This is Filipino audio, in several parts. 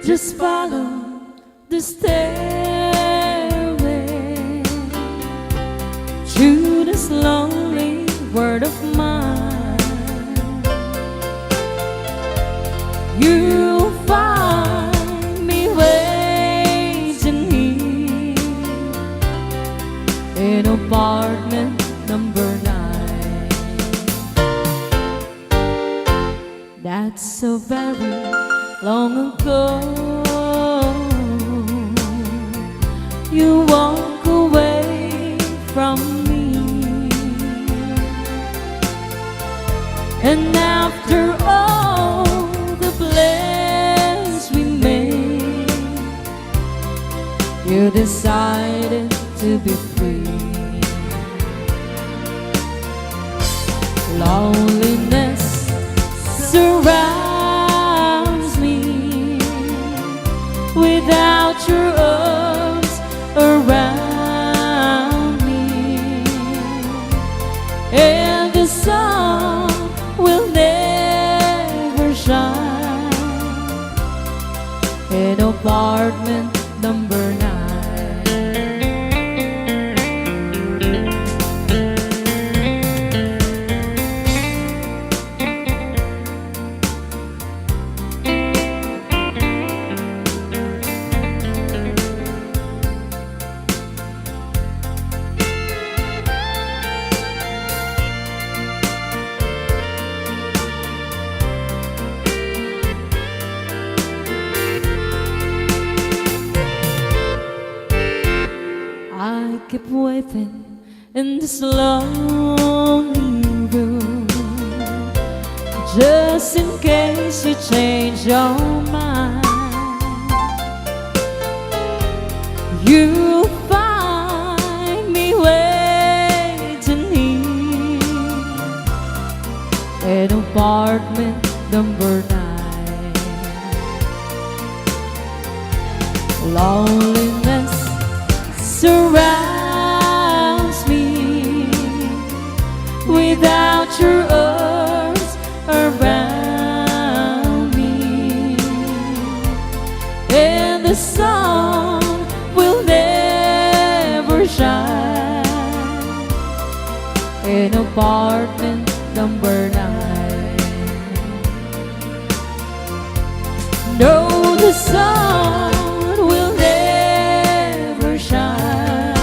Just follow the stairway to this lonely world of mine. You'll find me waiting here in apartment number 9. That's so very long ago. You walk away from me, and after all the plans we made, you decided to be free. Loneliness surrounds me without your arms around me, and the sun will never shine in apartment number 9. I keep waiting in this lonely room, just in case you change your mind. You'll find me waiting here in apartment number 9. Loneliness surrounds me without your arms around me, and the sun will never shine in apartment number 9. No, the sun will never shine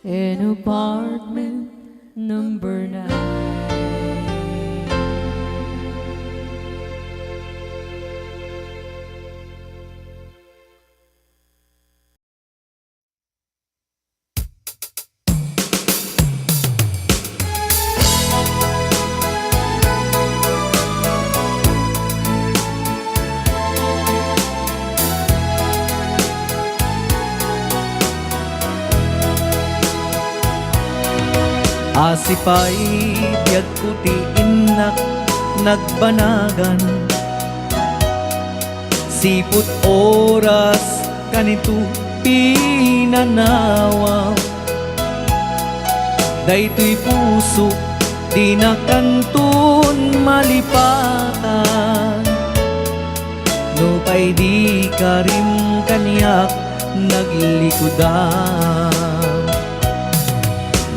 in apartment number 9. Asipay biyag puti inak nagbanagan, siput oras kanito pinanawaw. Daytoy puso di na kantun malipatan, no pay di karim kaniyak naglikudan.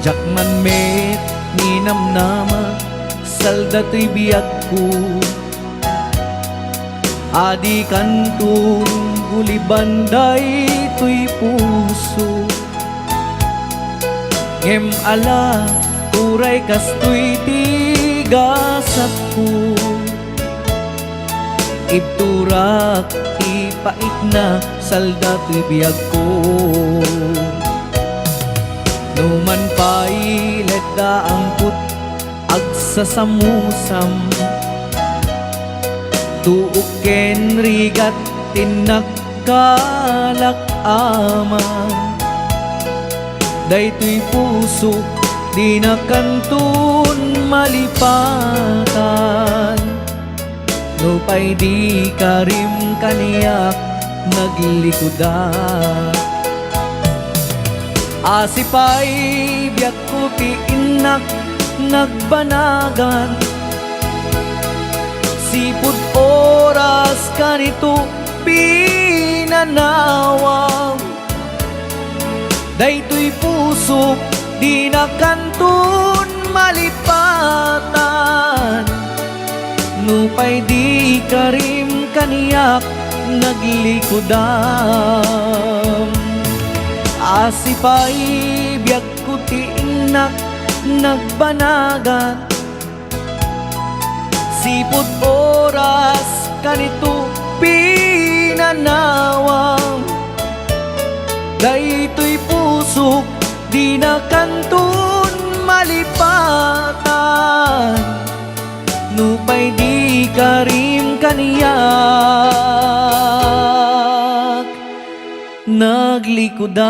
Jakman met ni namnama salda to'y biyag ko, adi kantun gulibanday to'y puso. Ngem ala uray kasto'y tigasat ko, ibturak ipait na salda to'y biyag ko. Numan pa'y ledda ang put agsasamusam, tuok ken rigat tinagkalak aman. Daytoy puso di na kantun malipatan, no pa'y di karim kaniyak naglikudan. Asipay biyag ko ti inak nagbanagan, sipud oras kanito pinanawang daytoy pusok di na kantun malipatan nupay di karim kaniyak naglikudam asipay biag kuti inak nagbanagan sipot oras kanito pinanawang daytoy pusok di na kantun malipatan nupay di karim kaniyak naglikudan.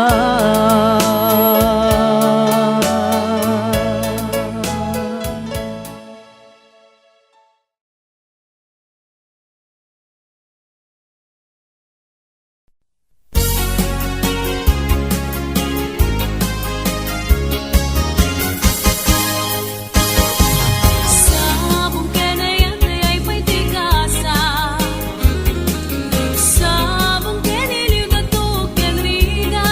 Sabong kenayan ay may tigasa. Sabong keniliw na tukyan riga.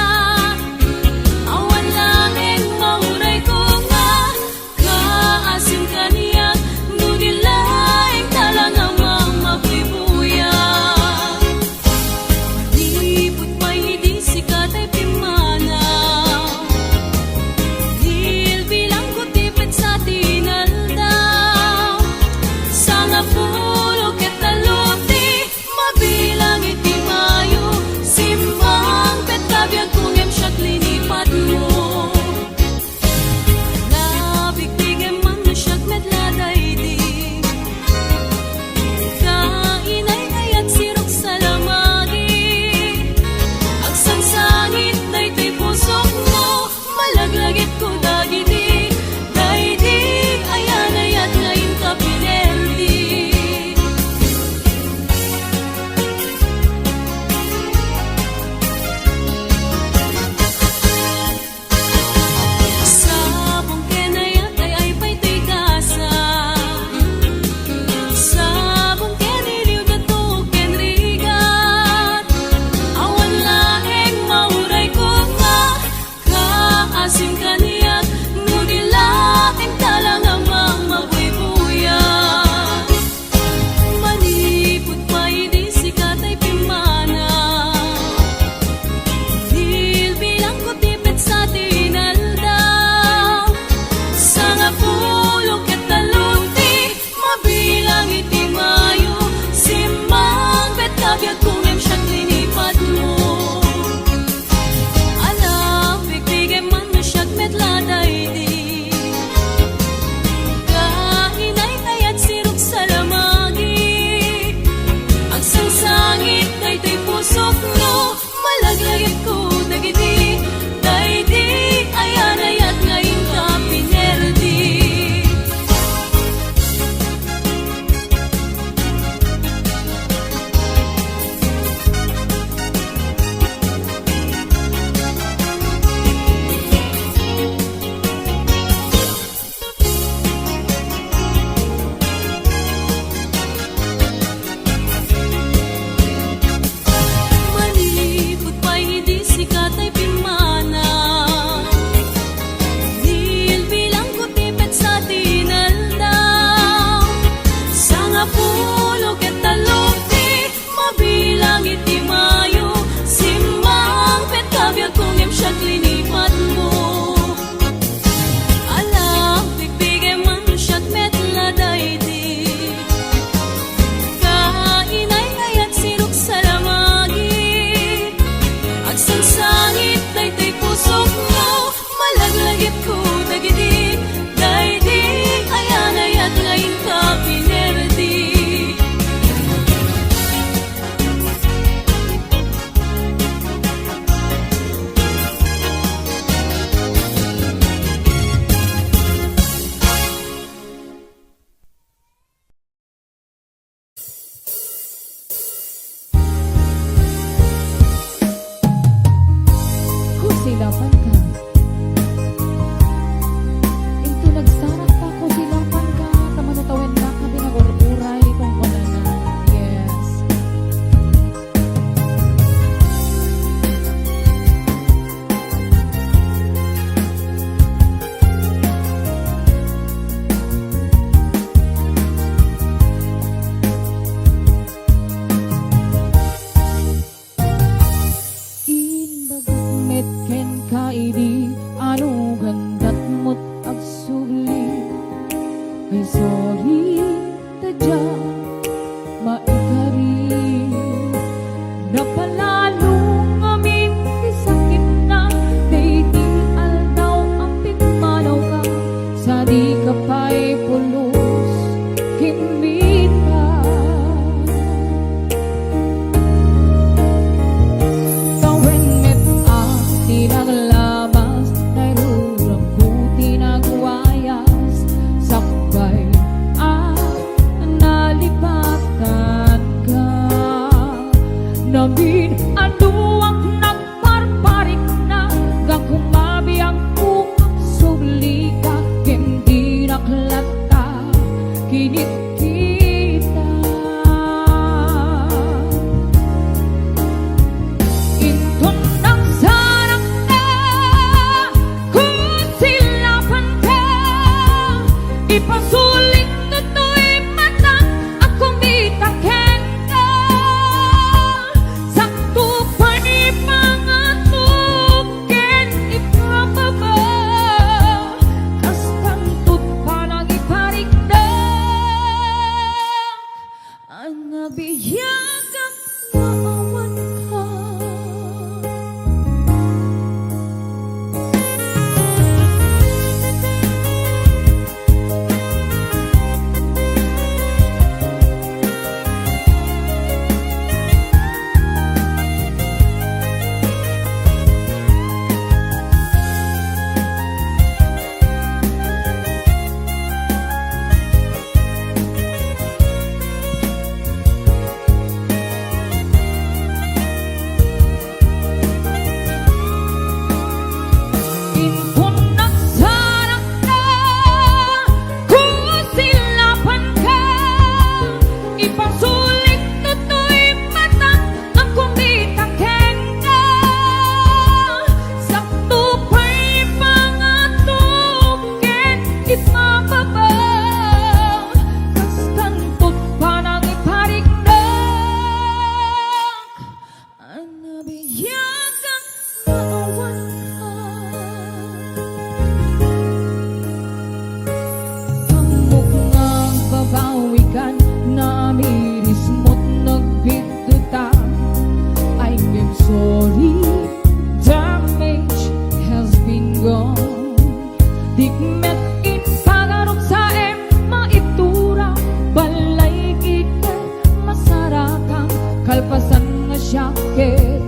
kalpasan nga siyakit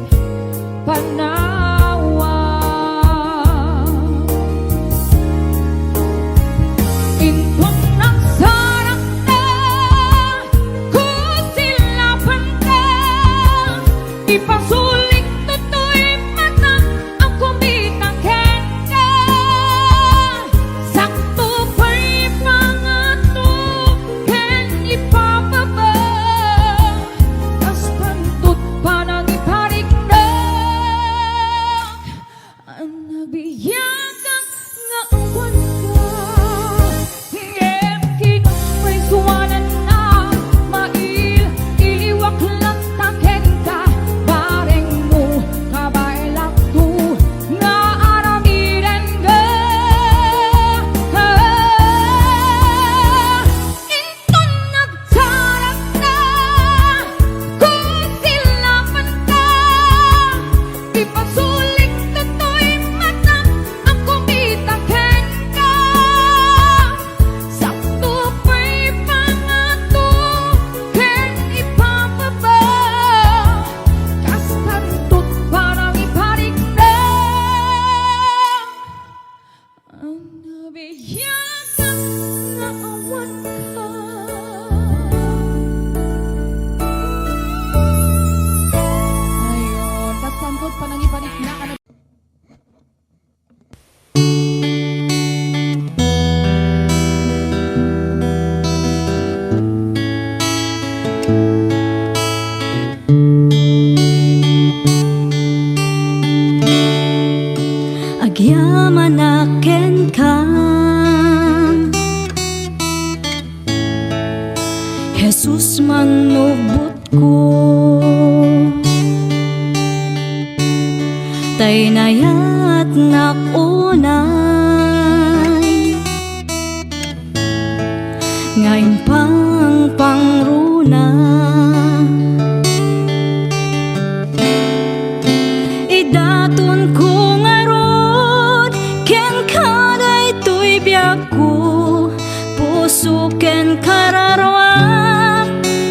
panawa. Intong nagsarap na kusilapan ka, ipasulik tutoy mata ang kumitang kenda. Sakto pa'y pangato ken ipapaba, kas pantut pa nang iparik na ang nabiyagan nga awan ka. Ngem kinumay suwanan na mail iliwak lang taken ka, bareng mo kabailak tu nga aramiren ka. Inton nagtarang na kusilapan ka, ipasulik tutoy mata ang kumitang ken ka. Sakto pa'y pangato ken ipapaba, kas pantut parang iparik na ang nabiyagan nga awan ka. Ayun, kas pantut parang iparik na ka. Agyaman aken ka, Jesus manubot ko, tay nayat nakunay, ngayon pang pangruna. Idaton ko nga rod, ken kaday to'y biyak ko, puso ken kararwa,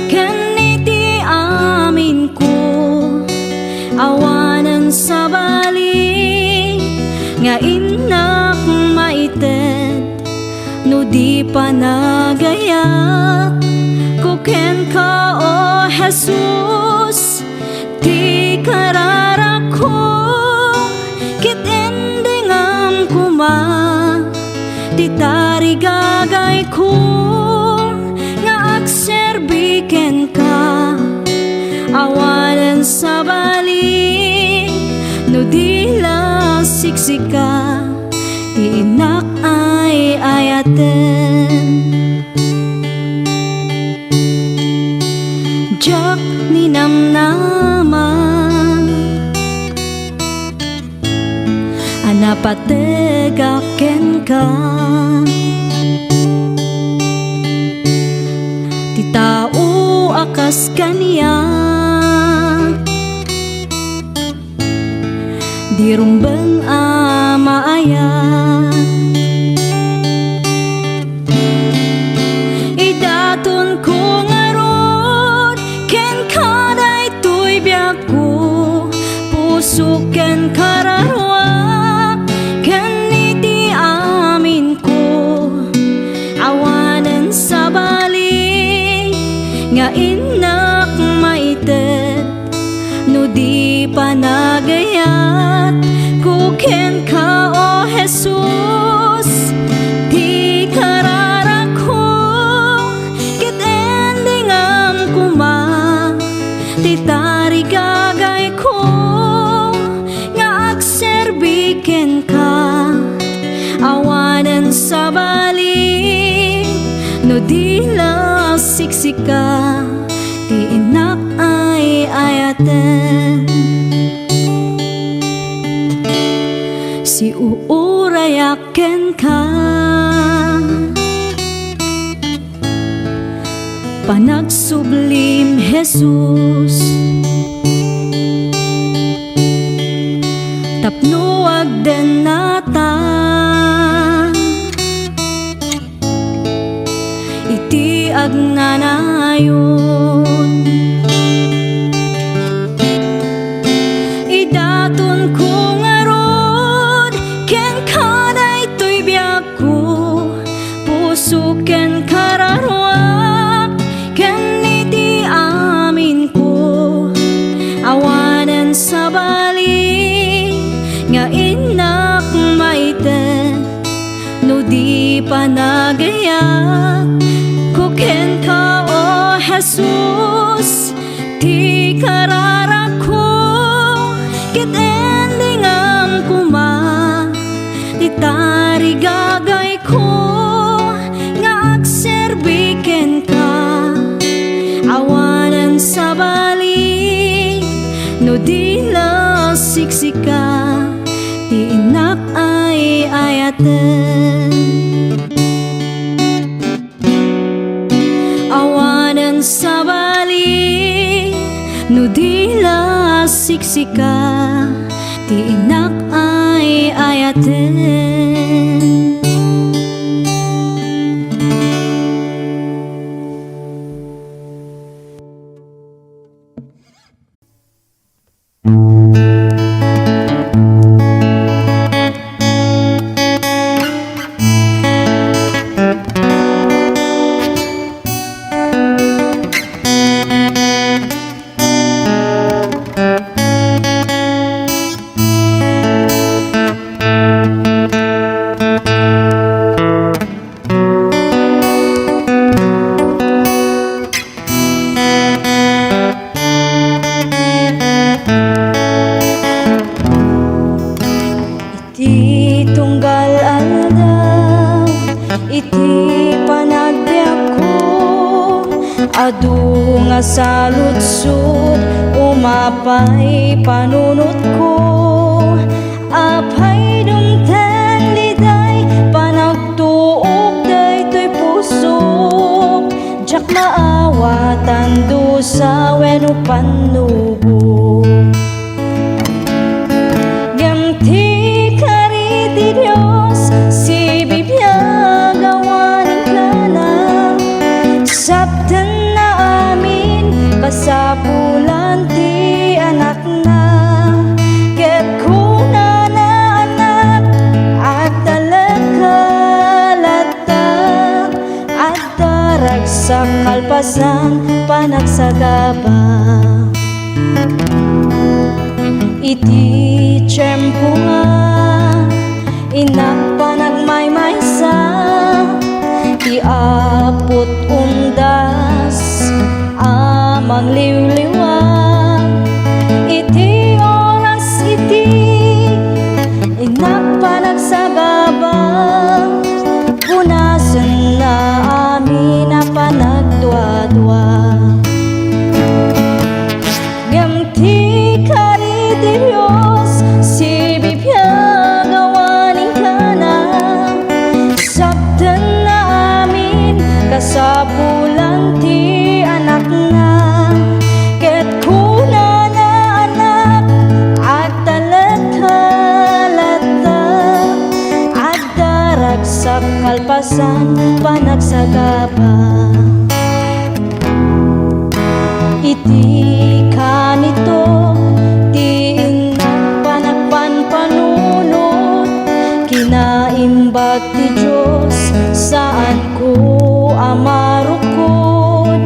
ken iti amin ko, awanan sa bali, nga inak maited, no di pa nagayat, ko ken ka o Jesus, ti karara ko, kit endingam kuma, ti tarigagay ko, nga agserbiken ka, awalan sa bali, no di la siksika, ti inak ay ayaten. Jak ni namnama, anapategaken ka, ti tao akas kaniya, di rumbeng amaayat. Idaton ko nga rod, ken kaday to'y biyak ko, puso ken kararwa, ken iti amin ko, awanan sa bali, nga inak maited, no di pa nagayat, ko ken ka o Jesus, ti karara ko, kit endingam kuma, ti tarigagay ko, nga agserbiken ka, awanan sa bali, no di la siksika, ti inak ay ayaten. Si uurayaken ka, panagsublim Jesus, tapno agden nata, iti agnanayon, panagayat kuken ka o Jesus ti kararako ket endingam kuma ti tarigagay ko nga agserbiken ka awanan sa balik no di la siksika ti inak ay ayaten awanan sa balik no di la siksika ti inak ay ayaten. Iti tunggal aldaw, iti panagbiag ko, adu nga saludsud, umapay panunot ko, apay dumten liday, panagtuok daytoy pusok, jak maawatan dusa wenno panubo. Dios, si bibiyag awanin ka na sabtan na amin kasapulan ti anak na ket kuna na anak at talagkalata at darag sa kalpasan panagsagaba iti tiyempo nga inak panagmaymaysa ti apot undas amang liwliwag iti oras iti inak panagsagaba punasen na amin na panagdwa-dwa gamti kari ti Dios si bibiyag awanin ka na sabtan na amin kasapulan ti anak na ket kuna na anak at talagkalata at darag sa kalpasan panagsagaba iti kanito ti inak panagpanpanunot kinaimbag ti Diyos saan ko amarukod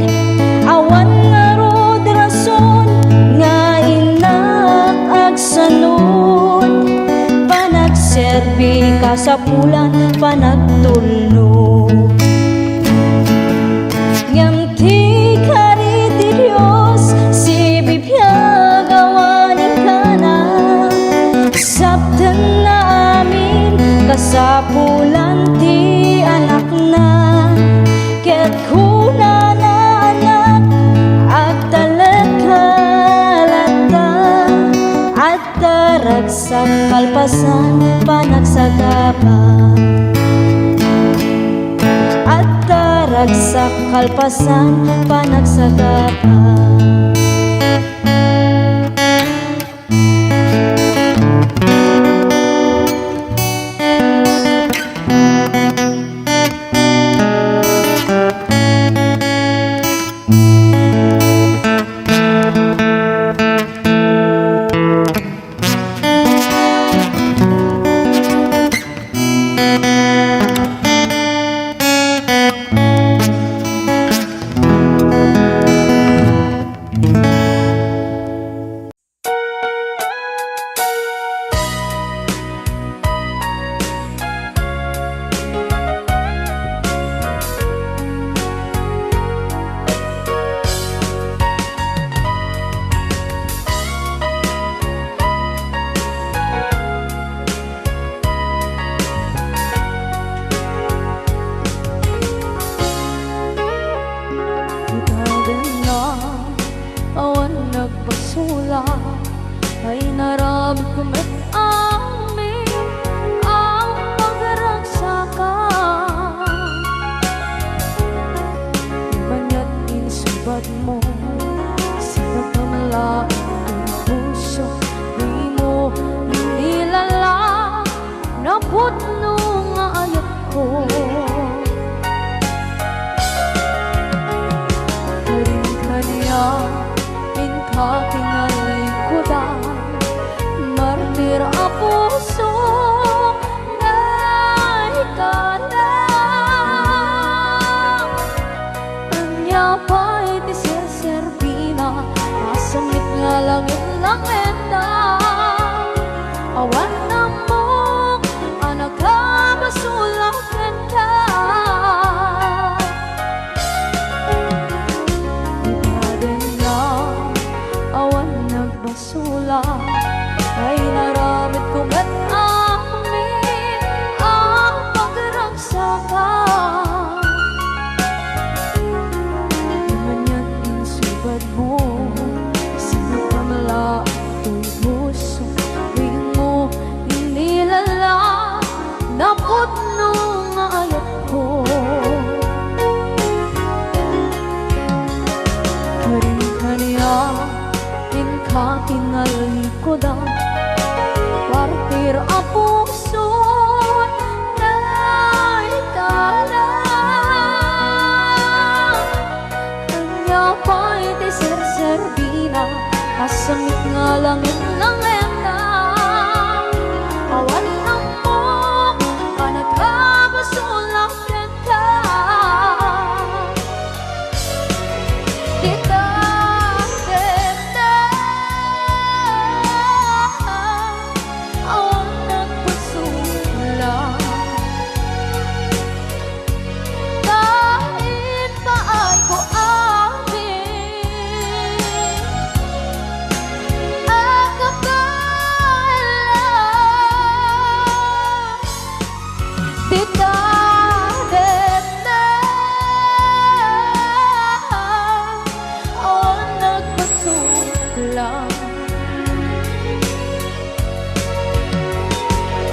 awan nga rod rason nga inak agsanod panagserbi kasapulan panagtulno ngam ti kari ti Dios si bibiyag awanin ka na sabtan na amin kasapulan ti anak na ket kuna na anak at talagkalata at darag sa kalpasan panagsagaba at darag sa kalpasan panagsagaba. nagpasula ay naramit ko may amin ang pagragsakan. Banya't insubat mo, sinakamalain ang puso, di mo inilala na putno nga ayat ko. Karin-kanya ka kinalikudan, martir a puso na ikalang. Anya pa'y di ser-serbina, masamit nga langit lang enda. Awan na mo, anak ka masulakan ka. Basula ay naramit ko at amin ang pagragsakan. Di man yan insubad mo, sinakamala ito'y puso, di mo inilala na putno nga ayat ko. Karin-kanya ka kinalikodan, partir a puso na ikalang. Kanya pa'y di ser-serbina, kasamit nga langit lang enda. Awan na mo, panagkabasulakan ka.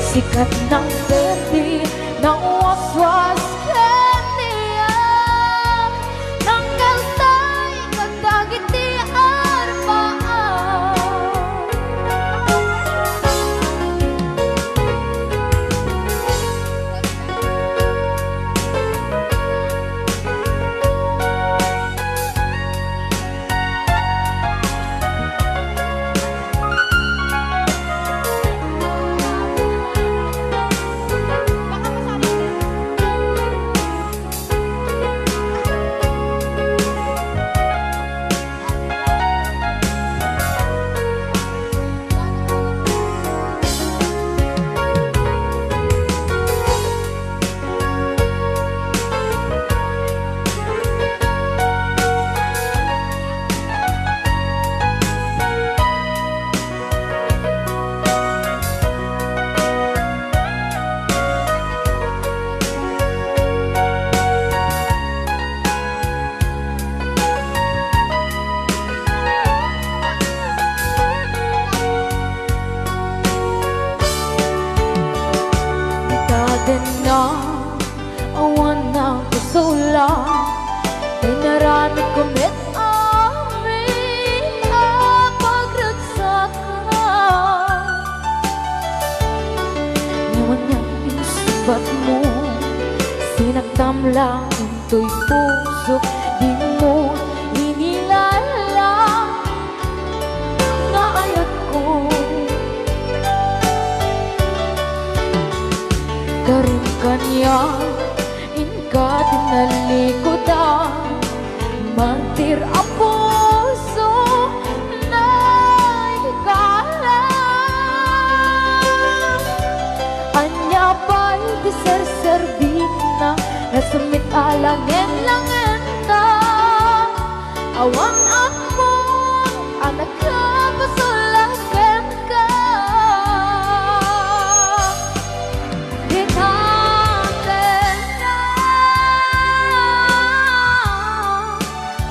Sikat ng berde ng waswas kaniya, tanggal tay kagdagiti arbaan. Na awan na kasula ay naramit ko met amin ang pagragsakan. Ngayon niya insubat mo, sinagtam lang ito'y puso, di mo inilala nga ayat ko. Karin-kanya inka tinalikodan, mantir a puso na ikalang. Anya pa'y di ser-serbina, nasumit alangin lang enda. Awang ako, anak ka masulakan ka.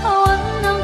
Awan na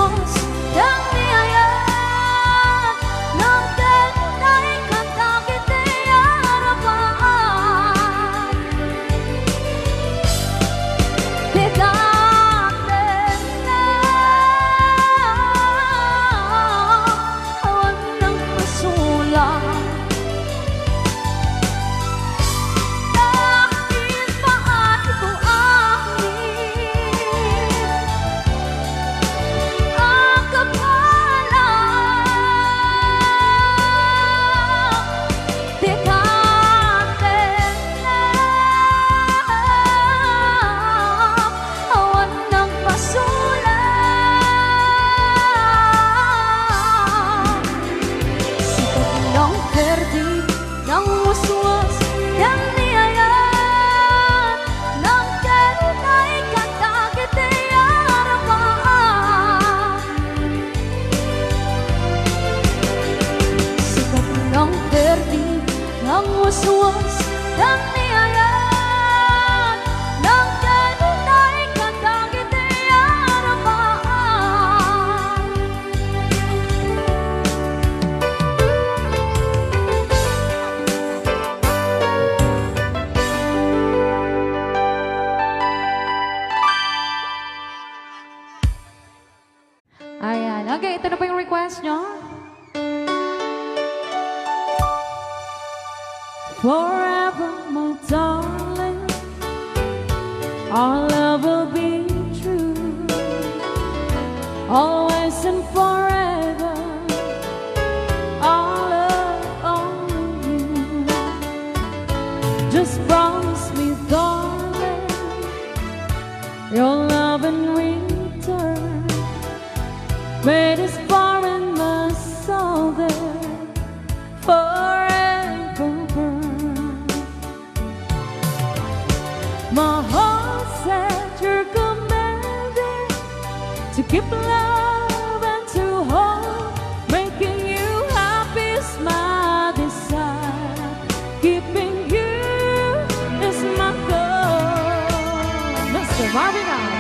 suwas yang niayat ng tenay katakit ay harapan. Bigatin na awan ng masulat. Dahil paano ko ang kapalang. Bigatin na awan ng masulat. Sikat ng perdi ng waswas yang niyayat ng tenay katakit ay harapan. Sikat ng perdi ng waswas yang niyayat ng tenay katakit ay harapan. Ayan. Okay, ito na po yung request nyo. Forever, my darling, our love will be true. Always and forever, our love only you. Just promise me, darling, your love in return. Made us far in my soul there forever burn. My heart said you're commanded to keep love and to hold, making you happy is my desire. Keeping you is my goal. Mr. Marvin Allen.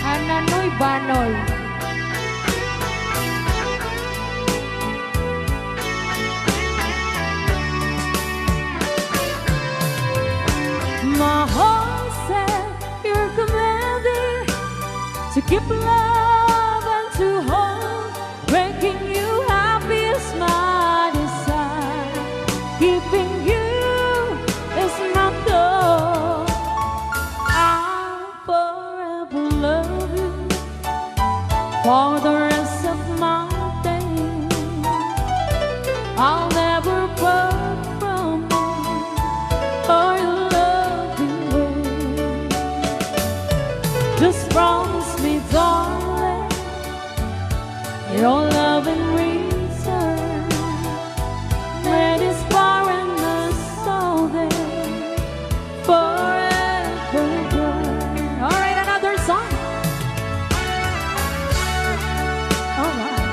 Ananoy Banoy. My heart said you're commanded to keep love and to hold, making you happy is my desire. Keeping you is my goal. I'll forever love you for the rest of my days. I'll never part from you or your loving ways. Just promise me, darling, your love in return. Made us far in the soul there forever burn. All right, another song. All right.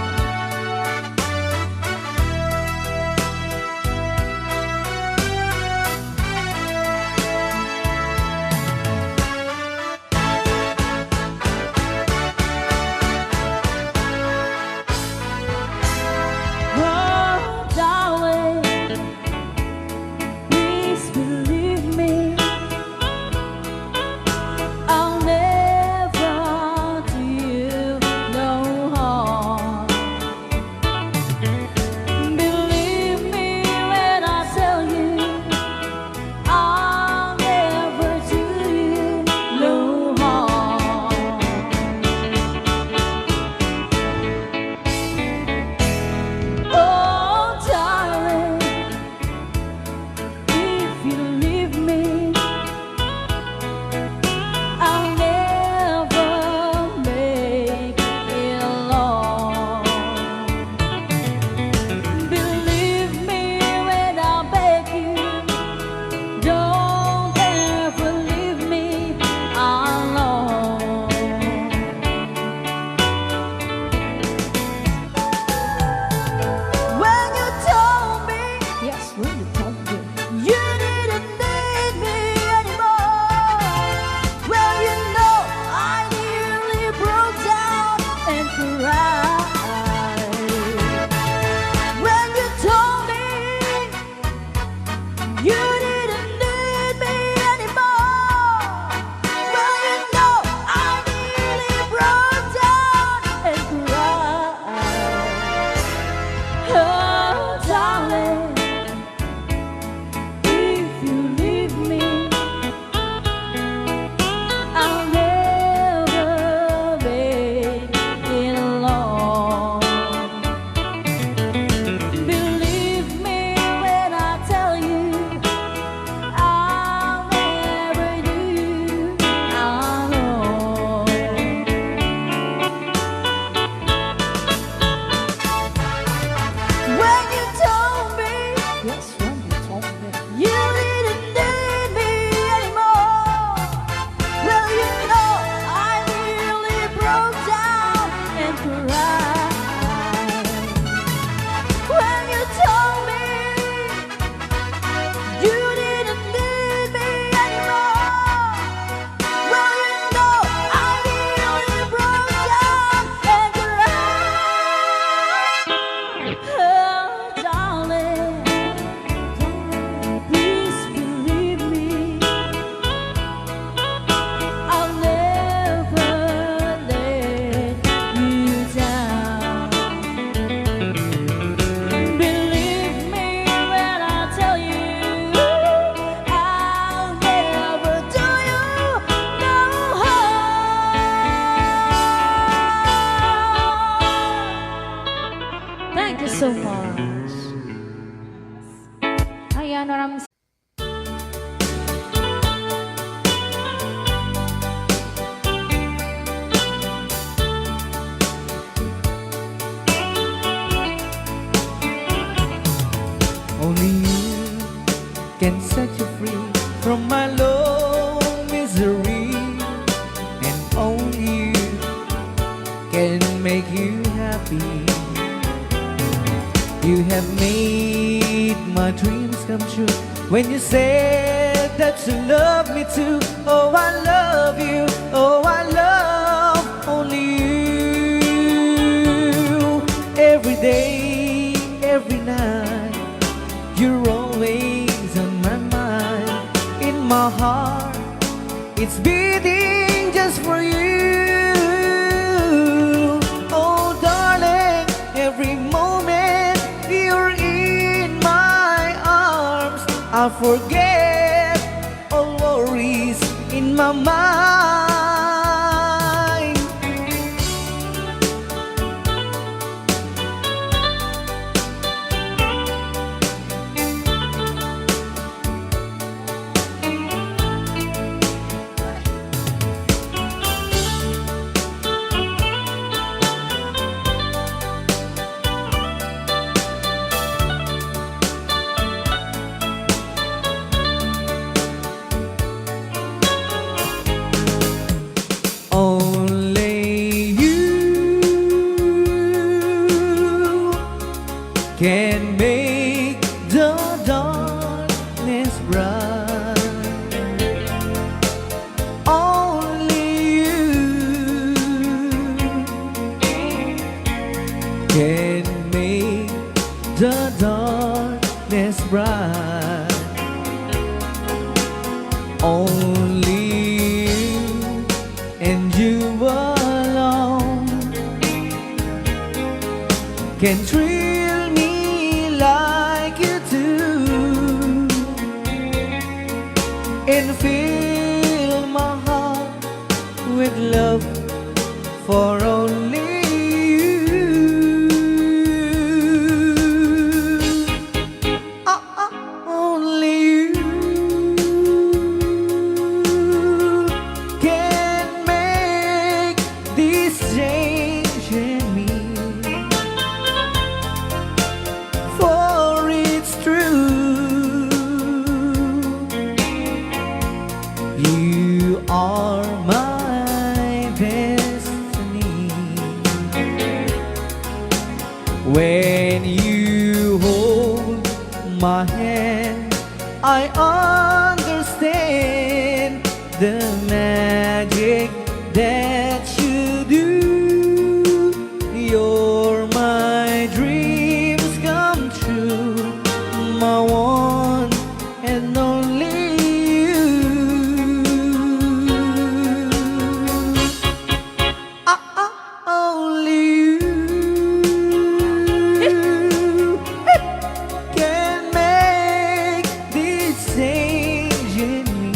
Thank you so much. Ayan, maraming Only you can set you free from my low misery, and only you can make you happy. You have made my dreams come true when you said that you love me too. Oh, I love you. Oh, I love only you. Every day, every night, you're always on my mind. In my heart, it's beating just for you. Oh, darling, every moment you're in my arms, I forget all worries in my mind. Only you can make the darkness bright. Only you can make the darkness bright. Only you and you alone can thrill me like you do, and fill my heart with love for only you. Only you can make this change in me, for it's true. You are my destiny. When you hold my hand, I understand the magic that you do. You're my dreams come true, my one and only you. Only you can make this change in me,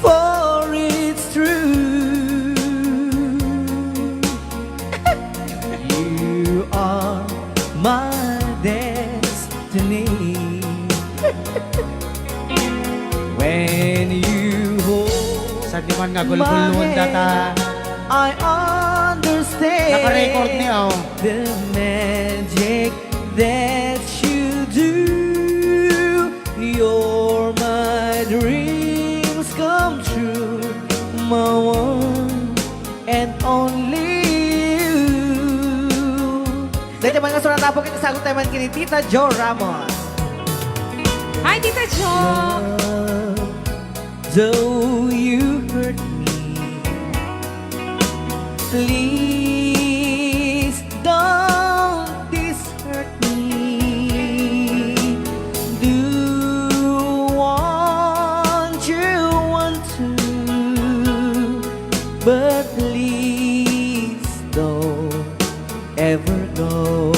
for it's true. You are my destiny. When you hold Sa di man nga gulgulon data I understand naka-record niya oh. the magic that you do. You're my dreams come true, my one and only you. Dahil mga surat na po kinasagot tayo man kini Tita Jo Ramos. Hi, Tita Jo! Though you hurt me, please don't dishurt me. Do want to, but please don't ever go.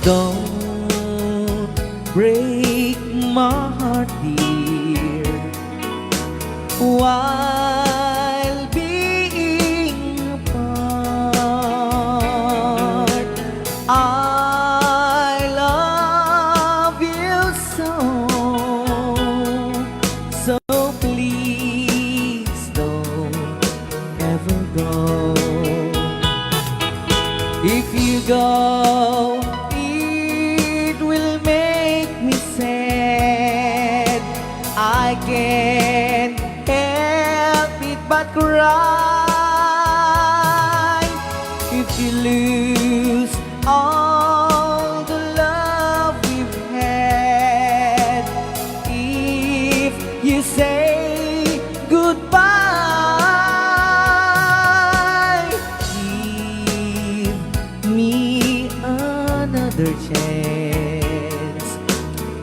Don't break my heart, dear, while being apart. If you go, it will make me sad. I can't help it but cry. If you lose all the love we've had, if you say goodbye, give me another chance,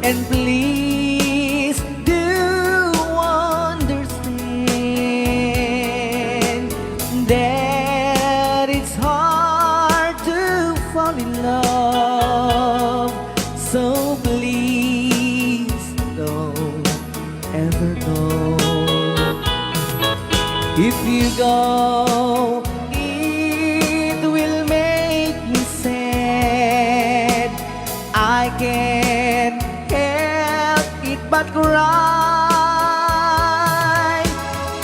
and please do understand that it's hard to fall in love. So please don't ever go. If you go, it will make me sad. I can't help it but cry.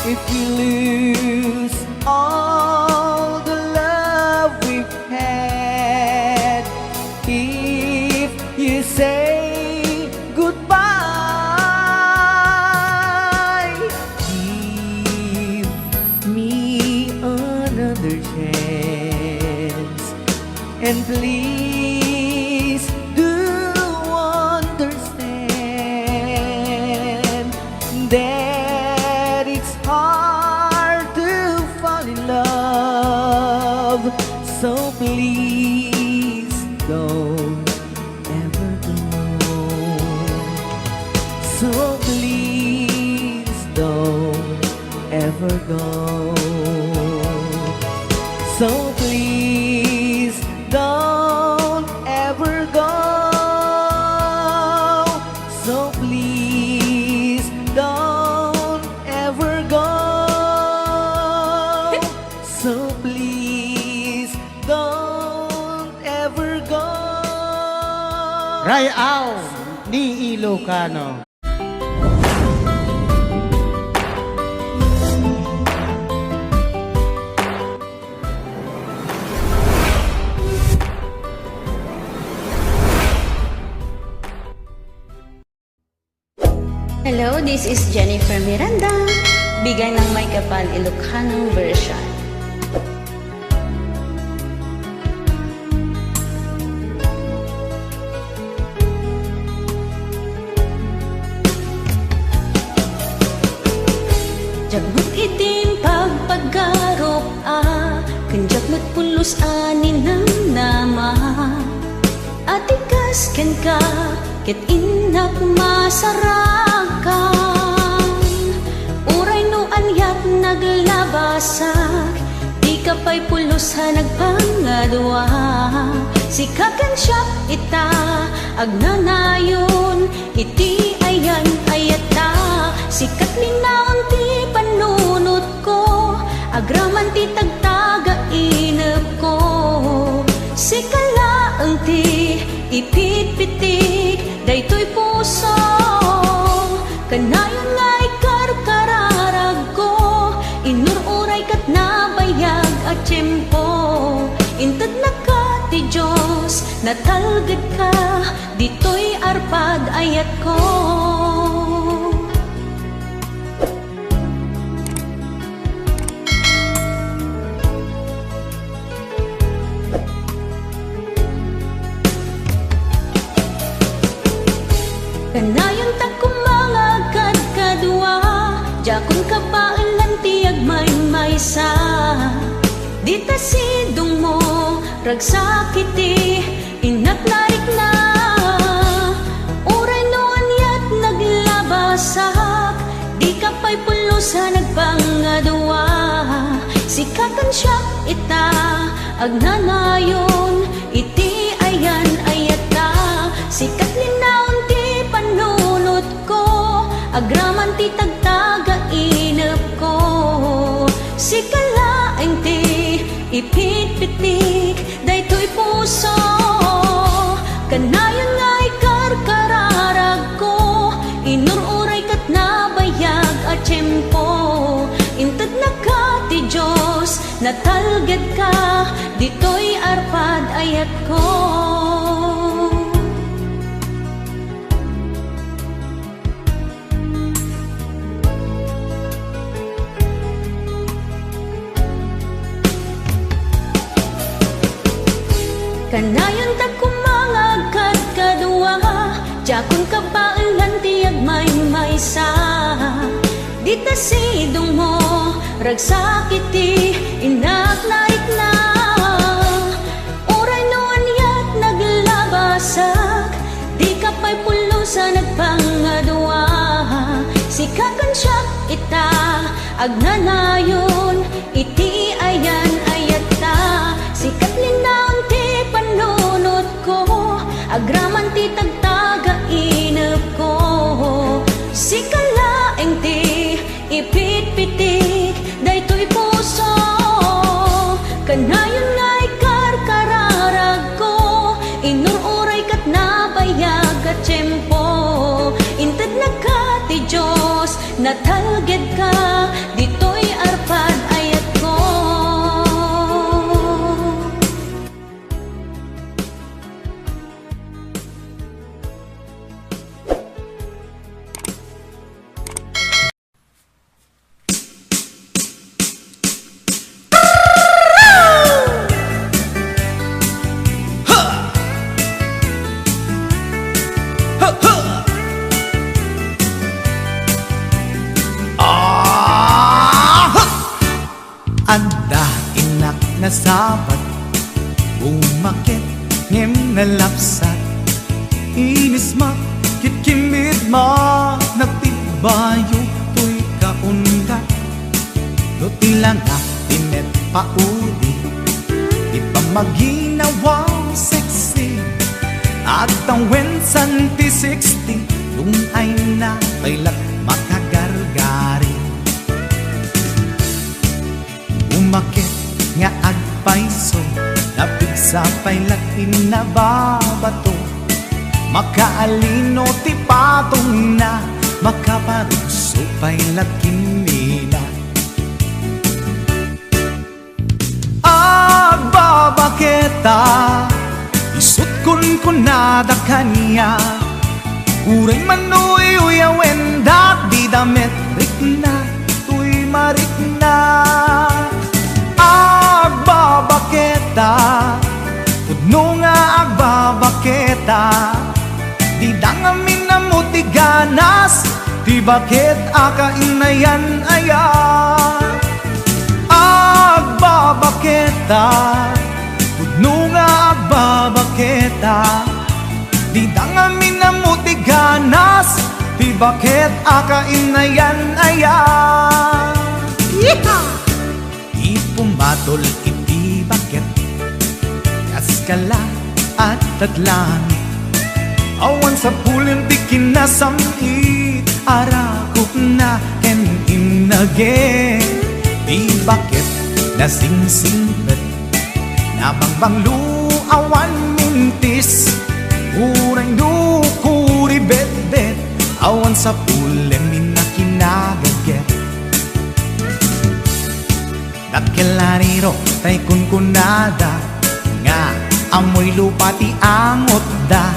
If you lose all the love we've had, if you say goodbye, give me another chance, and please do understand that it's hard to fall in love. So please don't ever go. So please don't ever go. So please don't ever go. So please don't ever go. So please don't ever go. Rayaw ni Ilocano. Hello, this is Jennifer Miranda. Bigay ng may kapal Ilocano version. Jagmut itim pagpagarop kanjak matpulos anin ng nama. Atikas ken ka ket inak masarakan. Uray no anyat naglabasak, di ka pa'y pulos ha nagpangadwa. Sikakan siya ita agnanayon, iti ayan ayata. Sikat linaon ti panunot ko, agraman ti tagtaga inep ko. Sikala ang ti ipit-pitik, daytoy puso. Kanayon nga ikarkararag ko, inururay kat nabayag at tiyempo. Intad na ka ti Diyos, natalgad ka, dito'y arpad ayat ko. Kanayon ta kumangagad kadwa, jakon kapailan tiyag may-maysa. Dita sidong mo, ragsakiti, inatlarik na. Uray noon yat naglabasak, di ka pa'y pulos ha nagpangadwa. Sikakan siya ita, agnanayon, iti ayan ayata. Sikat linaon ti panunot ko, agraman ti tagtaga inep ko. Sikalaeng ti ipit-pitik, daytoy puso. Kanayon nga ikarkararag ko, inururay kat nabayag at tiyempo. Intad na ka ti Diyos, natalgad ka, dito'y arpad ayat ko. Kanayon ta kumangagkat kadua, jakon ka baalan tiyag may sa. Di ta sidong mo, ragsakiti, inak narik na. Uray noon yat naglabasak, di ka pa'y pulo sa nagpangadua. Sikakan siya ita, agnanayon, iti ayan ayat ta. Sikat linaon ti panunot ko, agraman ti tagtaga inep ko. Sikalaeng ti ipit-pitik, daytoy puso. Kanayon nga'y karkararag ko, inururay kat nabayag at tiyempo. Inted na ka ti Diyos, natalged ka, dito'y arpad ayat ko. Anda inak na sabat, umakit ngem na lapsat. Inis ma, kitkimit ma, nagtibayo to'y kaundat. No tila nga tinet paudi, di pa maginawang sexy. At ang wensan ti 60, nung ay na kailat makagargari. Umakit nga agpaiso, napigsa pa'y lakin na babato. Makaalino ti patong na, makaparuso pa'y lakin nila. Agbabaketa, isut kun nada kanya. Uray manoy uyawen dat di damit rikna, tuy marikna. Agbabaketa, pudno nga agbabaketa, di dangamin na muti ganas, di bakit akainayan ayan. Agbabaketa, pudno nga agbabaketa, di dangamin na muti ganas, di bakit akainayan ayan. Yeehaw! Pumatol iti bakit, kaskala at tadlangit. Awan sa pulim di kinasamit, arakop na ken imnage. Di bakit nasingsingpet, nabangbanglu awan mintis. Uray nukuri bet-bet, awan sa pulim minakinagaget. Kakilariro tay kunkunada, nga amoy lupa ti angot da.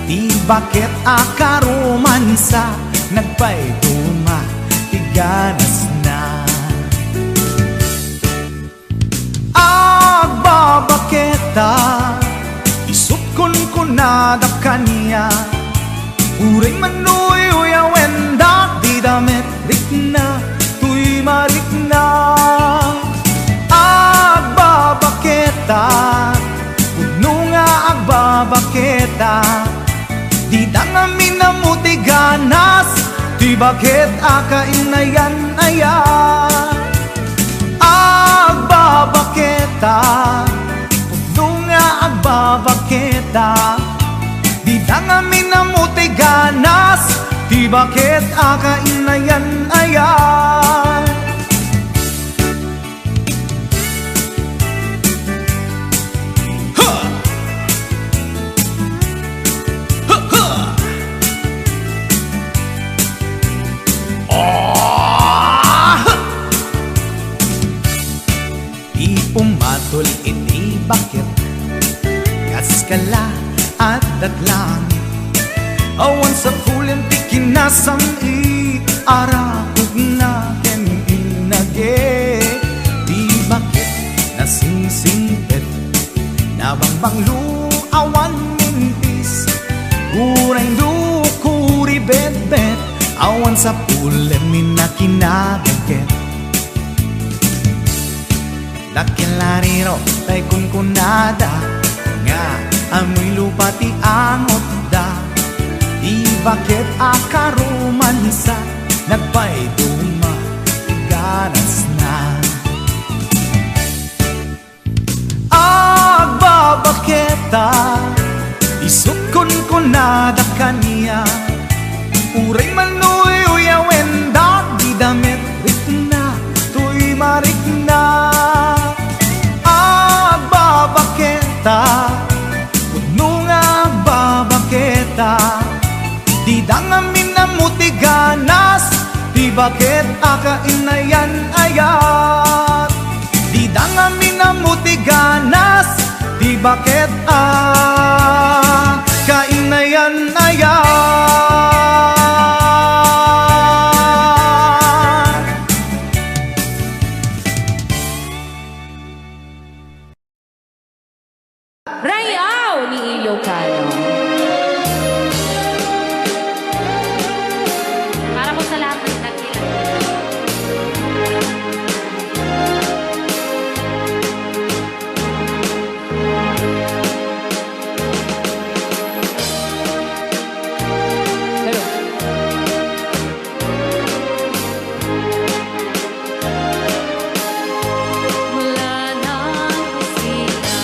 Di bakit akaromansa, nagpaituma ti ganas na. Agbabaketa, isut kunkunada kanya. Uray manoy uyawen da, di damit rikna, tuy marikna. Agbabaketa, pudno nga agbabaketa, di dangamin na muti ganas, di bakit akainayan ayan. Agbabaketa, pudno nga agbabaketa, di dangamin na muti ganas, di bakit akainayan ayan. Batul iti bakit kaskala at datlangit awan sa pulim ti kinasam arakog na ken inage di bakit nasingsingpet nabangbang awan mintis kurang kuri bet awan sa pulim minakinagagket Dakilariro tay kunkunada nga amoy lupa ti angot da di bakit akarumansa nagpay duma ganas na agbabaketa isuk kunkunada kaniya uray manuy uyawen da di damit rikna tuy marikna Puno nga babaketa Di dangamin na mutiganas Di bakit akainayan ayat Di dangamin na mutiganas Di bakit akainayan ayat Rayaw ni Ilocano. Para po sa lahat ng nagkilan. Hello. Wala na sila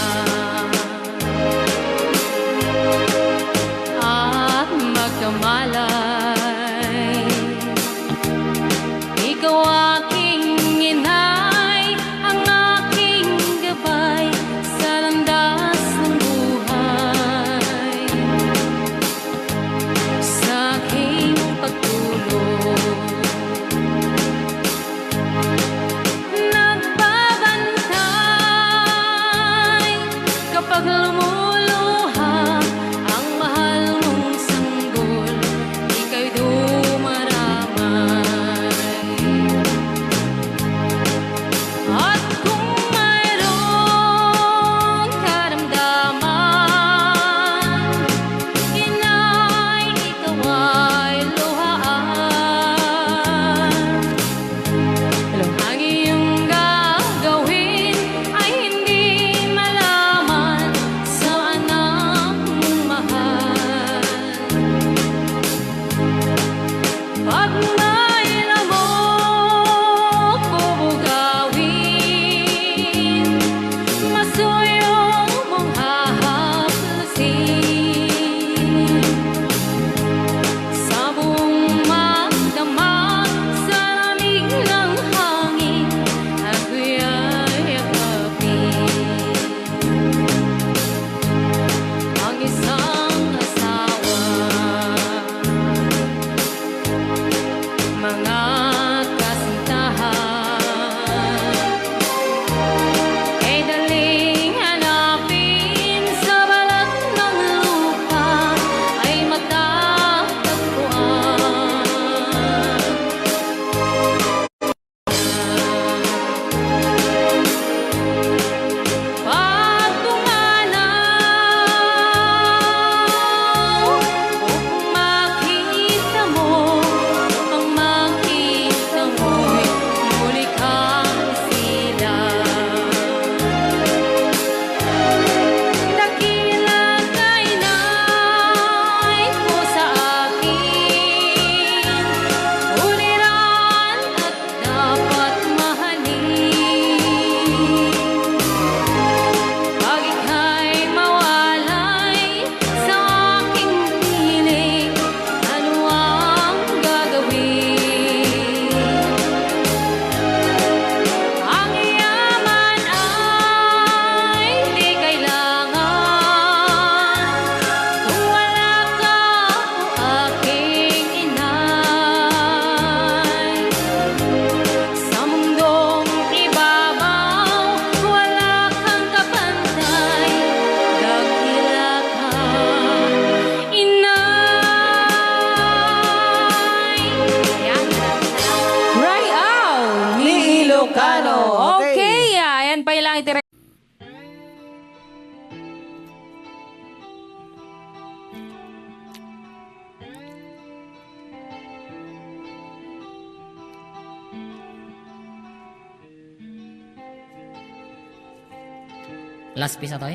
Last piece atoy.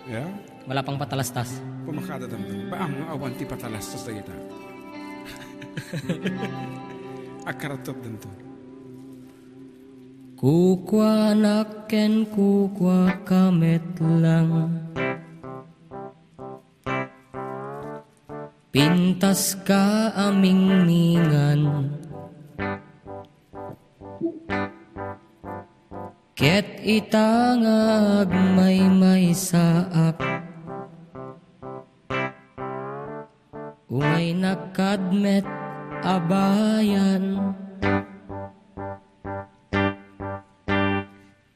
Ya, Wala pang patalastas. pumakada damdam. Baang awan ti patalastas na kita. Akaratop danto. Kukwa naken kukwa kamet lang. Pintas ka aming mingan. Ket itangag may saak. Umay nakadmet abayan.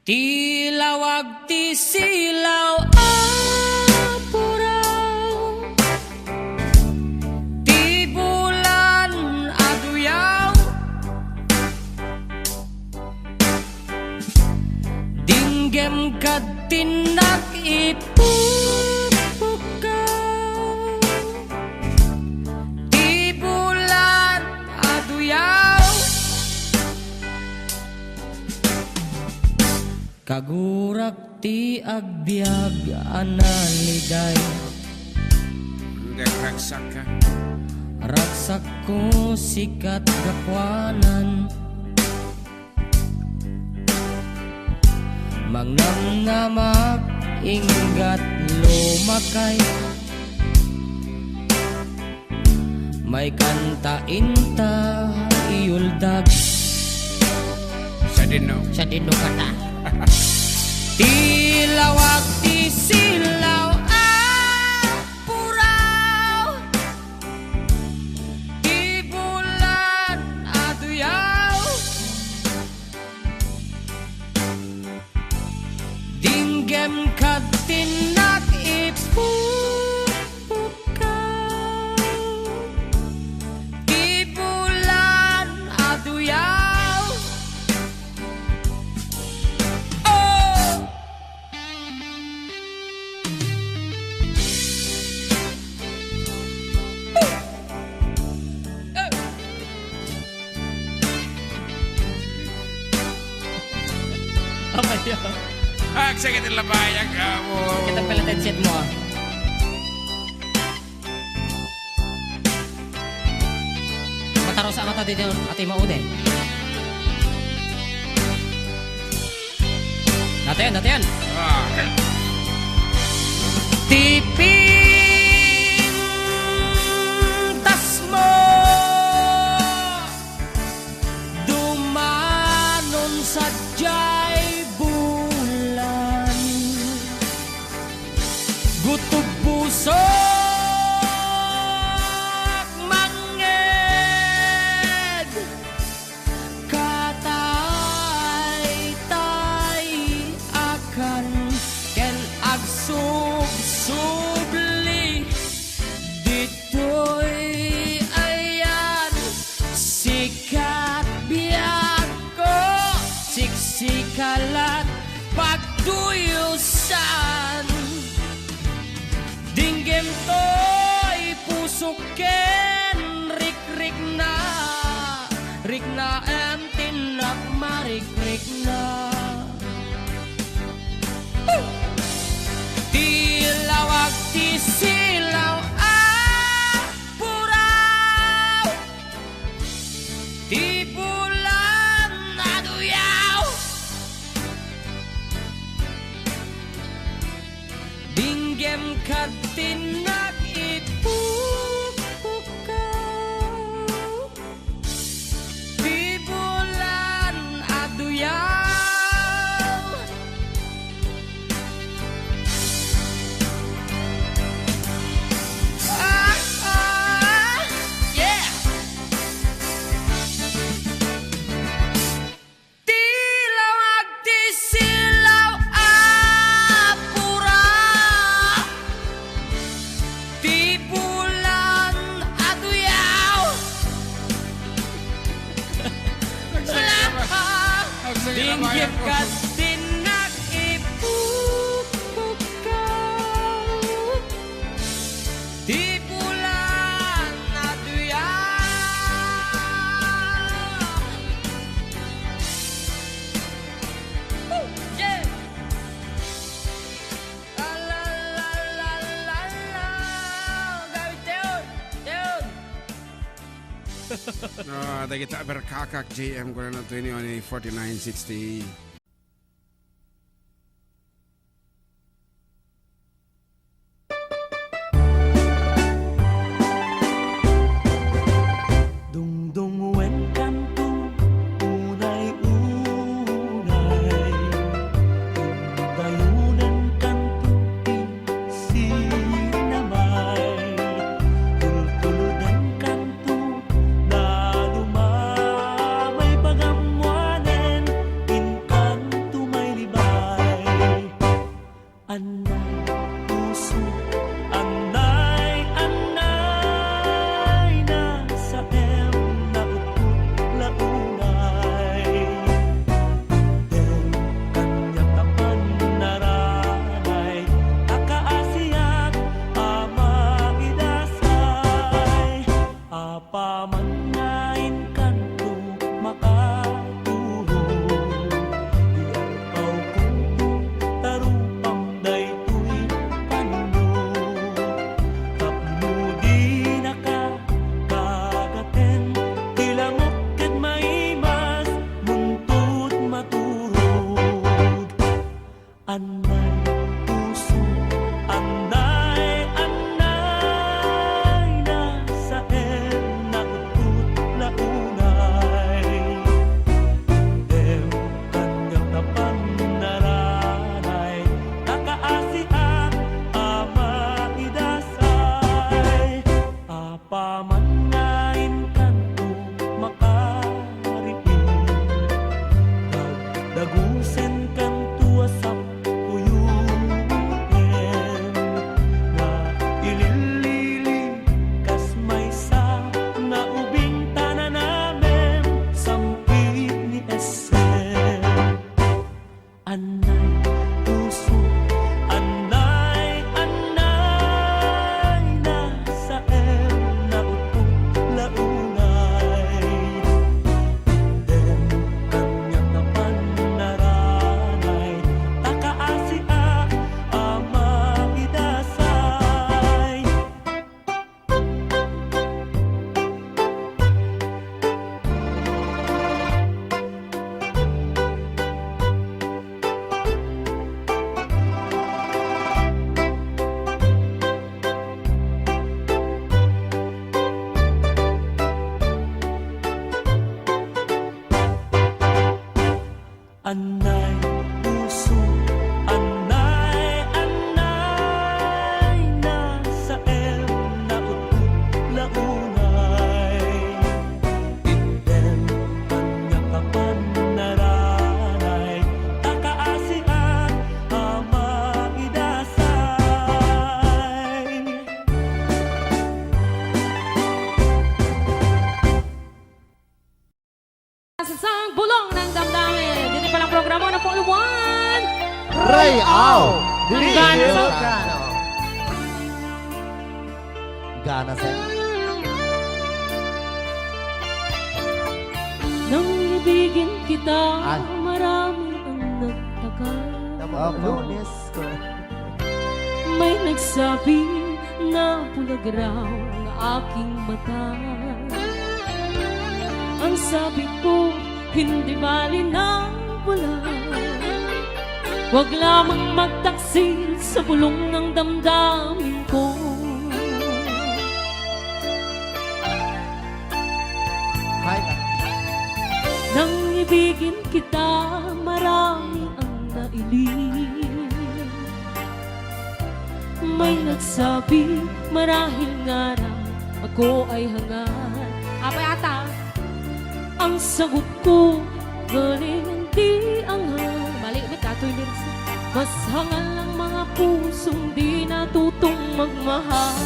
Tilawag ti silaw apuraw. Ti bulan aduyaw. Dinggem kad tinak ipupukaw. Ti bulan aduyaw. Kagurak ti agbyag analiday. Nagraksak ka. Raksak ko sikat gakwanan. Mangnamnamak inggat lumakay. May kanta inta iuldag. Sa dino. Sa dino kata. Tilawag ti silaw apuraw. Ti bulan aduyaw. Dinggem kad tinak ipupukaw. Ti bulan aduyaw. Sakit ang labayag ka mo. Kita pala headset mo ah. Mataro sa mata dito ati maude. Natin. Tiping tas mo dumanon sa Gutog pusok manged katay-tay akan ken agsub-subli ditoy ayan sikat biag ko siksikalat pagduyusan. Dinggem to'y pusuken rik-rik na em tinak marik-rik na. Tilawag ti silaw apuraw. Ti bulan aduyaw. Dinggem kad tinak ipupukaw. Ti bulan aduyaw. Yeah. Tilawag ti silaw apuraw. Ti bulan aduyaw. Dinggip ka tinak ipupukaw. Ti bulan aduyaw. Yeah. Tayo kita berkakak JM ko na 4960. Dungdung wen kanto unay-unay Dayunan kanto sinamay Tultuludan kanto na lumamay Pagamwanen inkanto may libay Anay puso Anay, anay Nasa em na upot launay Dem kanyang tapan naranay Akaasiyak ama idasay Apamangain kanto makatulog Iyalpaw kunto tarupang daytoy panulog Tapnudi na ka kagaten Tilamok ket maimas muntut maturog Anay puso Anay, anay Nasa em na upot launay Dem kanyang tapan naranay Nakaasiak ama idasay Apamangain kanto makariin Dagdagusen kanto asap uyuin Na ililili kas maysa Na ubing tananamen sampit ni SM Anay puso Anay, anay Nasa em na upot launay Dem kanyang tapan naranay Takaasiak ama idasay Anay puso Anay, anay Nasa em na upot launay Dem kanyang tapan naranay Takaasiak ama idasay Sa sang bulong ng damdamin. Dito palang programa na po Luwan. Ray Au! Gana sa... Gana sa... Nang ibigin kita, Ay. marami ang nagtaka. Lunes ko. May nagsabi na bulag raw ang aking mata. Ang sabi ko, hindi bali ng bula. Huwag lamang magtaksil sa bulong ng damdamin ko. Hi. Nang ibigin kita, marami ang nailing. May nagsabi, marahil nga raw ako ay hangad. Apa yata? Ang sagot ko, galing hindi anghang. Balik mo tatoy lyrics. Mas hangal ang mga pusong di natutong magmahal.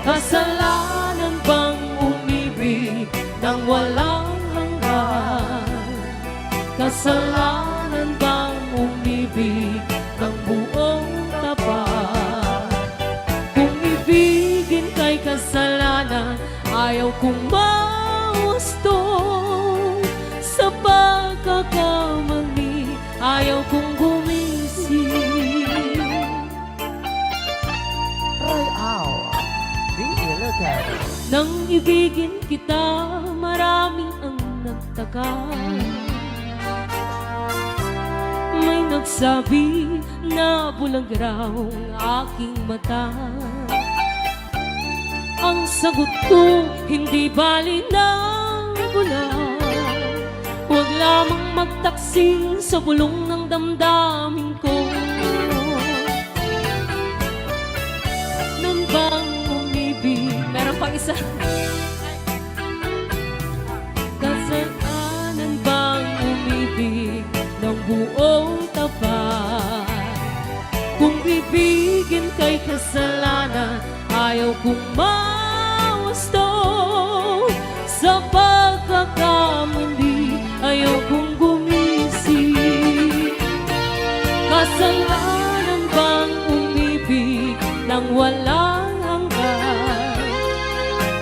Kasalanan bang umibig nang walang hanggan? Kasalanan bang umibig ng buong tapat? Kung ibigin kay kasalanan, ayaw kong mahusto. Sa pagkakamali, ayaw kong gumising. Ray Au! Di ilog Ricardo. Nang ibigin kita, marami ang nagtaka. May nagsabi na bulag raw ang aking mata. Ang sagot ko, hindi bali ng bulag. Huwag lamang magtaksil sa bulong ng damdamin ko. Nang bang umibig, meron pang isa. Kasalanan bang umibig ng buong tapat? Kung ibigin kay kasalanan, ayaw kong mawasto. Sa pagkakamali, ayaw kong gumising. Kasalanan bang umibig nang walang hanggan?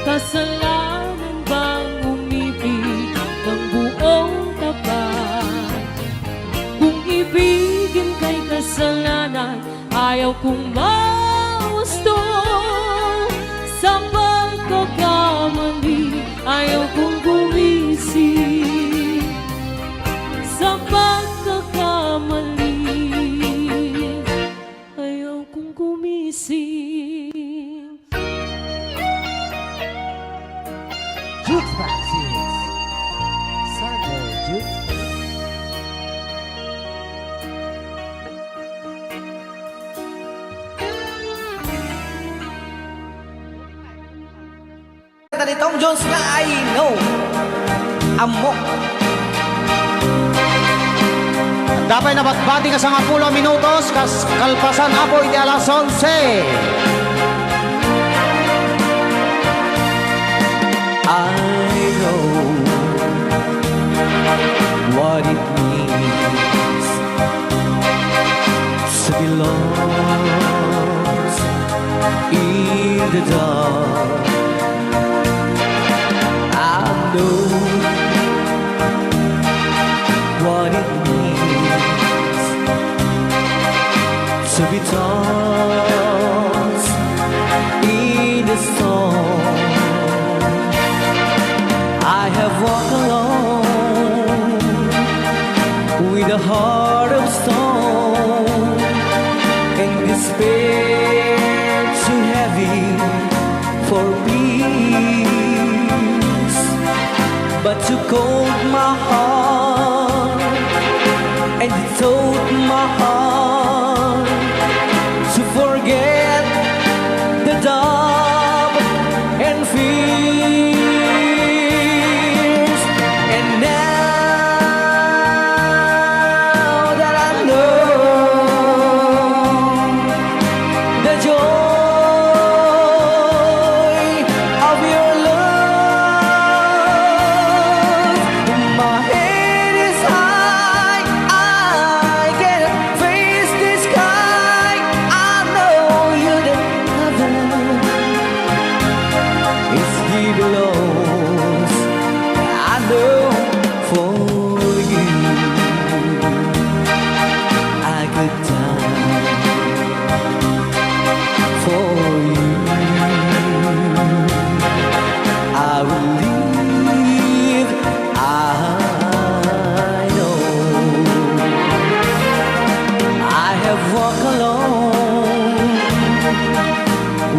Kasalanan bang umibig ng buong tapat? Kung ibigin kay kasalanan, ayaw kong mawasto. Sa pagkakamali, ayaw kong gumising. Sa pagkakamali, ayaw kong gumising. Jukes Maxis. Sunday Jukes. Tadi Tom Jones nga I know amok. Dapat na batbati ka sa 10 minutos, kalpasan apo iti alas 11. I know what it means to be lost in the dark. I know what it means to be tossed in the storm. I have walked alone with a heart of stone and despair too heavy for peace. But you called my heart and you told my heart to forget the doubt and fears. And now that I know the joy of your love, my head is high, I can face the sky. I know you're the heaven is he belongs. I know for you I could die for you. I will live. I know I have walked alone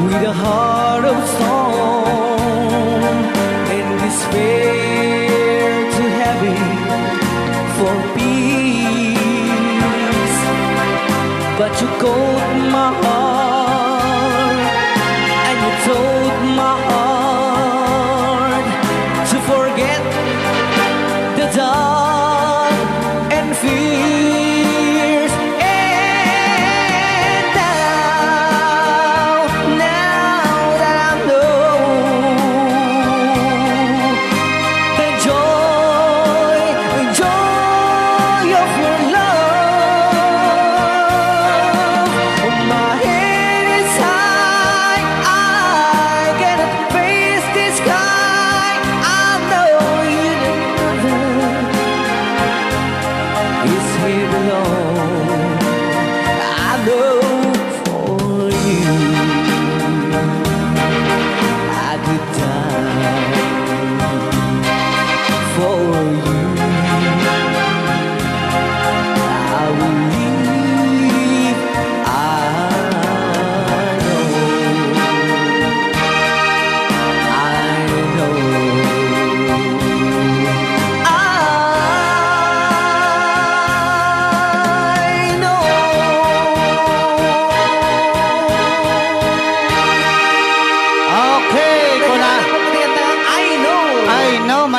with a heart of stone and despair too heavy for peace. But you called my heart and you told my heart to forget the dark and fears. And now that I know the joy of your love, my head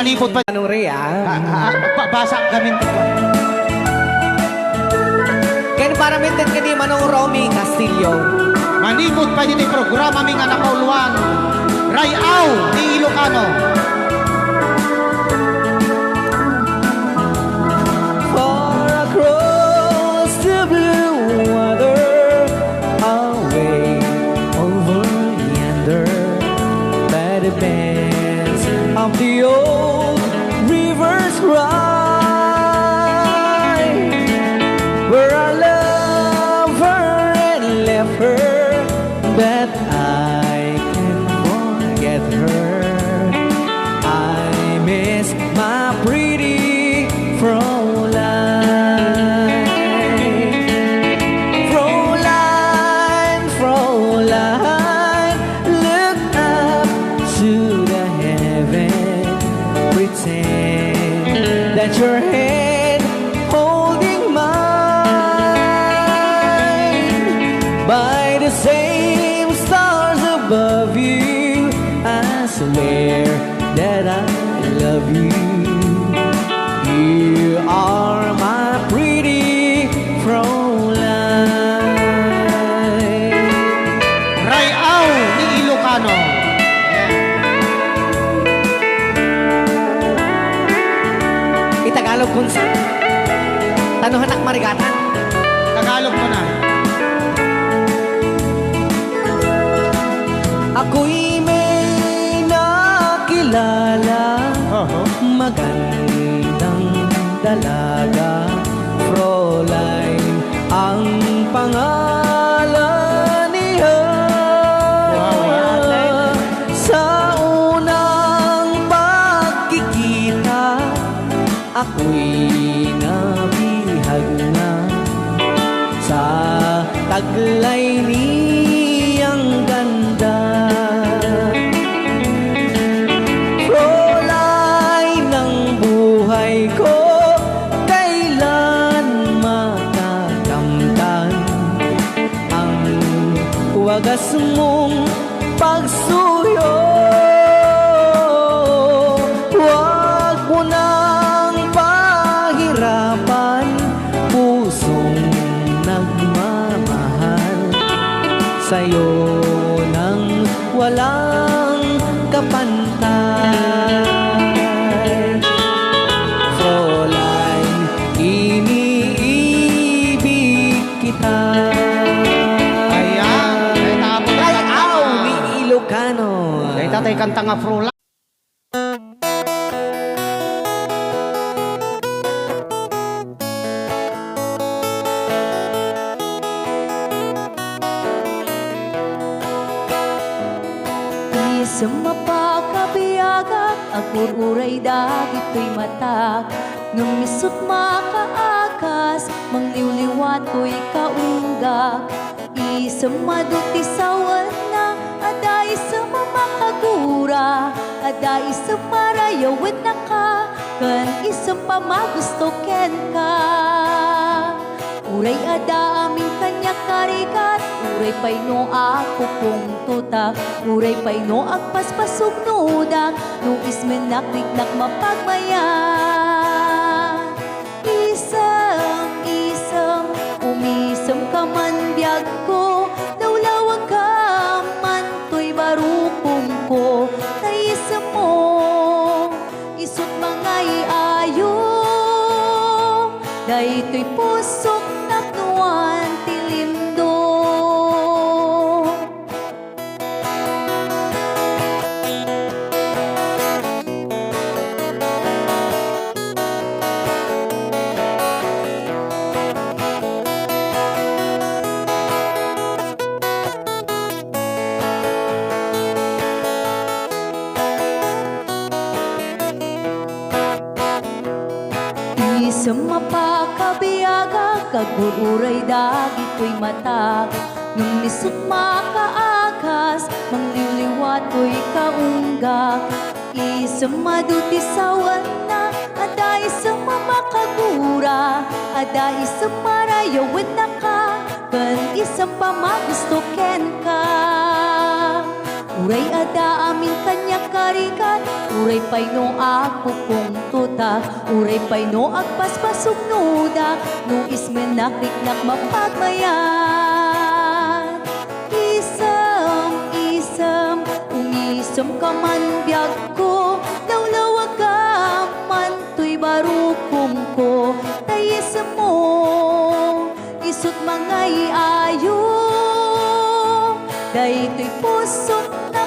manipod pa. Anong Rea? Basa gamin. Kaya para mintin ka ni Manong Romy Castillo. Manipod pa dito yung programa ming anak kauluan. Rayaw ni Ilocano. Far across the blue water, away over yonder, by the banks of the old rivers ride, where I love her and left her, but I can't forget her. I miss my pretty Fräulein. Fräulein, Fräulein, look up to the heaven, pretend that your hand holding mine. By the same stars above you, I swear that I love you. You are my pretty Fräulein. Rayaw ni Ilocano. Itagalog kung sa tanuhan ak marigatan. Tagalog mo na. Ako'y may nakilala, magandang dalaga, Fräulein ang pangalan niya. Sa unang pagkikita, ako'y nabihag na sa taglay niyang ganda. Fräulein ng buhay ko, kailan makakamtan ang wagas mong pagsuyo. Huwag mo nang pahirapan pusong nagmamahal sa'yo nang walang kapantay. Fräulein, iniibig kita. Ayan. Ay, tapos na Rayaw ni Ilocano. Ay, tatay kanta nga Fräulein. Sa mapakabiyagak, agur-uray dagit ko'y matak. Numisot makaakas, mangliwliwat ko'y kaunggak. Isang maduti sa wana, aday sa mamakagura, aday sa marayawid na ka, kan isang pamagusto ken ka. Uray ada aming kanya karikat, uray pay no ako kong tutak, uray pay no agpaspasog nudak, no ismenakliknak mapagmayan. Isang, umisam ka man biyag ko, lawlawag ka man to'y barukong ko, taisa mo, isot mga iayo, dahi to'y pusok naknuan tilindo. Sa mapakabiyaga, kagururay dagit ko'y matak. Nung lisot makaakas, mangliwliwat ko'y kaunggak. Isang maduti sa wana, aday sa mamakagura, aday sa marayawid na ka, kan isang pamagusto ken ka. Uray ada amin kanya karikat, uray pay no ako kong tuta, uray pay no agpaspasok nuda, no ismen nakiknak mapagmayan. Isam, umisam ka man biyag ko, lawlawag ka man to'y barukong ko, tayis mo, isut mga iayo, day to'y pusong na